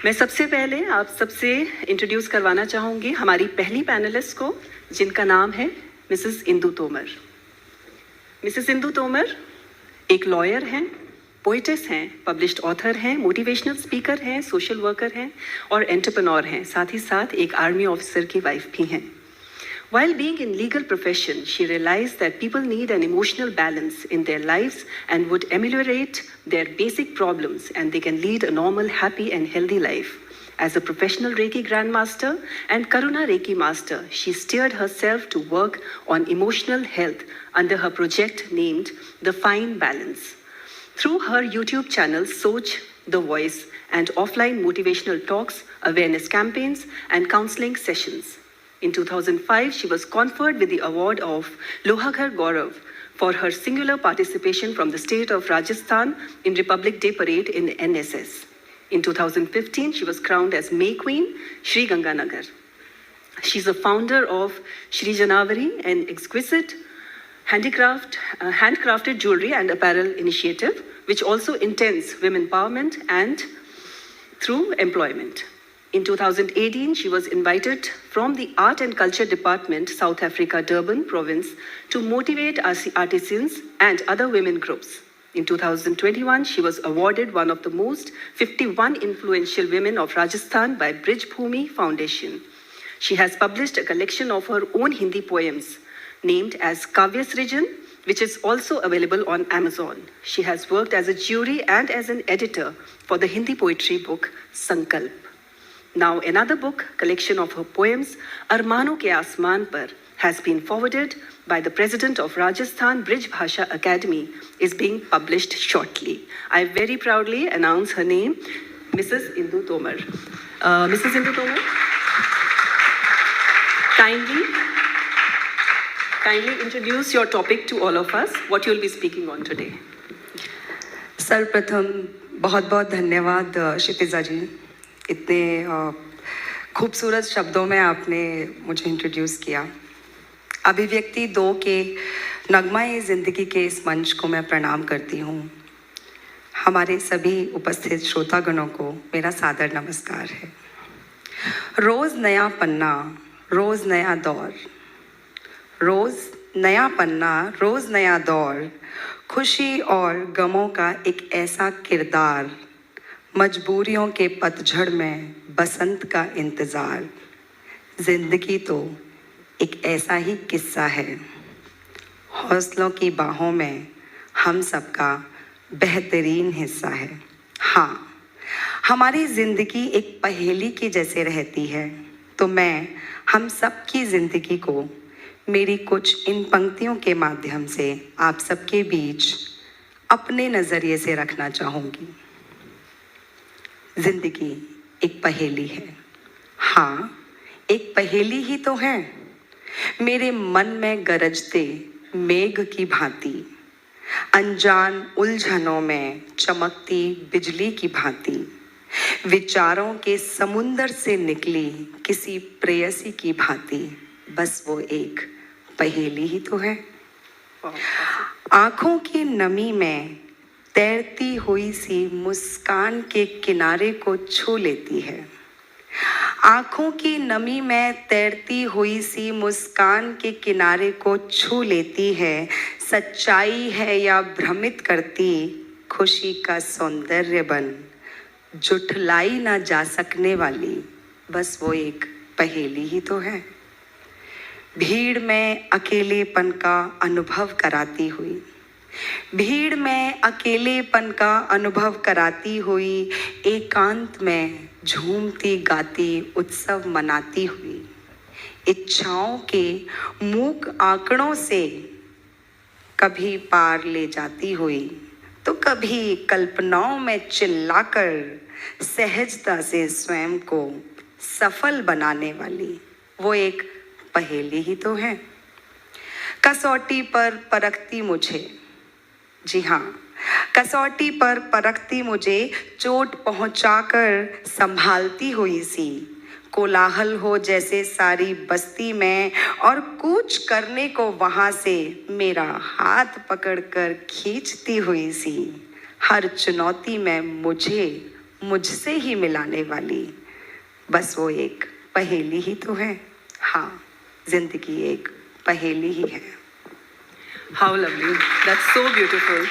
मैं सबसे पहले आप सबसे इंट्रोड्यूस करवाना चाहूँगी हमारी पहली पैनलिस्ट को, जिनका नाम है मिसेस इंदु तोमर। मिसेस इंदु तोमर एक लॉयर हैं, पोइटेस हैं, पब्लिश्ड ऑथर हैं, मोटिवेशनल स्पीकर हैं, सोशल वर्कर हैं और एंटरप्रेन्योर हैं। साथ ही साथ एक आर्मी ऑफिसर की वाइफ भी हैं। While being in legal profession, she realized that people need an emotional balance in their lives and would ameliorate their basic problems, and they can lead a normal, happy and healthy life. As a professional Reiki Grandmaster and Karuna Reiki Master, she steered herself to work on emotional health under her project named The Fine Balance. Through her YouTube channel, Soch the Voice, and offline motivational talks, awareness campaigns, and counseling sessions. In 2005, she was conferred with the award of Lohaghar Gaurav for her singular participation from the state of Rajasthan in Republic Day Parade in NSS. In 2015, she was crowned as May Queen, Sri Ganganagar. She's a founder of Sri Janavari, an exquisite handcrafted jewelry and apparel initiative, which also intends women empowerment and through employment. In 2018, she was invited from the Art and Culture Department, South Africa, Durban province, to motivate artisans and other women groups. In 2021, she was awarded one of the most 51 influential women of Rajasthan by Brij Bhumi Foundation. She has published a collection of her own Hindi poems named as Kavya Srijan, which is also available on Amazon. She has worked as a jury and as an editor for the Hindi poetry book Sankalp. Now another book, collection of her poems, Armanon ke Aasmaan Par, has been forwarded by the president of Rajasthan Brij Bhasha Academy, is being published shortly. I very proudly announce her name, Mrs. Indu Tomar. Mrs. Indu Tomar, kindly introduce your topic to all of us, what you will be speaking on today. सर्वप्रथम बहुत बहुत धन्यवाद क्षितिजा जी, इतने खूबसूरत शब्दों में आपने मुझे इंट्रोड्यूस किया। अभिव्यक्ति 2 के नगमाए ज़िंदगी के इस मंच को मैं प्रणाम करती हूँ। हमारे सभी उपस्थित श्रोतागणों को मेरा सादर नमस्कार है। रोज़ नया पन्ना, रोज़ नया दौर, रोज़ नया पन्ना, रोज़ नया दौर, खुशी और गमों का एक ऐसा किरदार, मजबूरियों के पतझड़ में बसंत का इंतज़ार। ज़िंदगी तो एक ऐसा ही किस्सा है, हौसलों की बाहों में हम सबका बेहतरीन हिस्सा है। हाँ, हमारी ज़िंदगी एक पहेली के जैसे रहती है, तो मैं हम सबकी ज़िंदगी को मेरी कुछ इन पंक्तियों के माध्यम से आप सबके बीच अपने नज़रिए से रखना चाहूँगी। जिंदगी एक पहेली है, हाँ एक पहेली ही तो है, मेरे मन में गरजते मेघ की भांति, अनजान उलझनों में चमकती बिजली की भांति, विचारों के समुंदर से निकली किसी प्रेयसी की भांति, बस वो एक पहेली ही तो है। आँखों की नमी में तैरती हुई सी मुस्कान के किनारे को छू लेती है, आँखों की नमी में तैरती हुई सी मुस्कान के किनारे को छू लेती है। सच्चाई है या भ्रमित करती खुशी का सौंदर्य बन, जुठलाई ना जा सकने वाली, बस वो एक पहेली ही तो है। भीड़ में अकेलेपन का अनुभव कराती हुई, भीड़ में अकेलेपन का अनुभव कराती हुई, एकांत में झूमती गाती उत्सव मनाती हुई, इच्छाओं के मूक आंकड़ों से कभी पार ले जाती हुई, तो कभी कल्पनाओं में चिल्लाकर सहजता से स्वयं को सफल बनाने वाली, वो एक पहेली ही तो है। कसौटी पर परखती मुझे, जी हाँ, कसौटी पर परखती मुझे, चोट पहुंचाकर संभालती हुई सी, कोलाहल हो जैसे सारी बस्ती में, और कूच करने को वहां से मेरा हाथ पकड़कर खींचती हुई सी, हर चुनौती में मुझे मुझसे ही मिलाने वाली, बस वो एक पहेली ही तो है। हाँ, जिंदगी एक पहेली ही है। How lovely. That's so beautiful.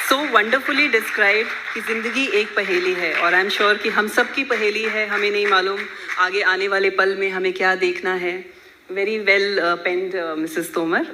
So wonderfully described कि ज़िंदगी एक पहेली है और आई एम श्योर कि हम सब की पहेली है, हमें नहीं मालूम आगे आने वाले पल में हमें क्या देखना है। Very well penned Mrs Tomar.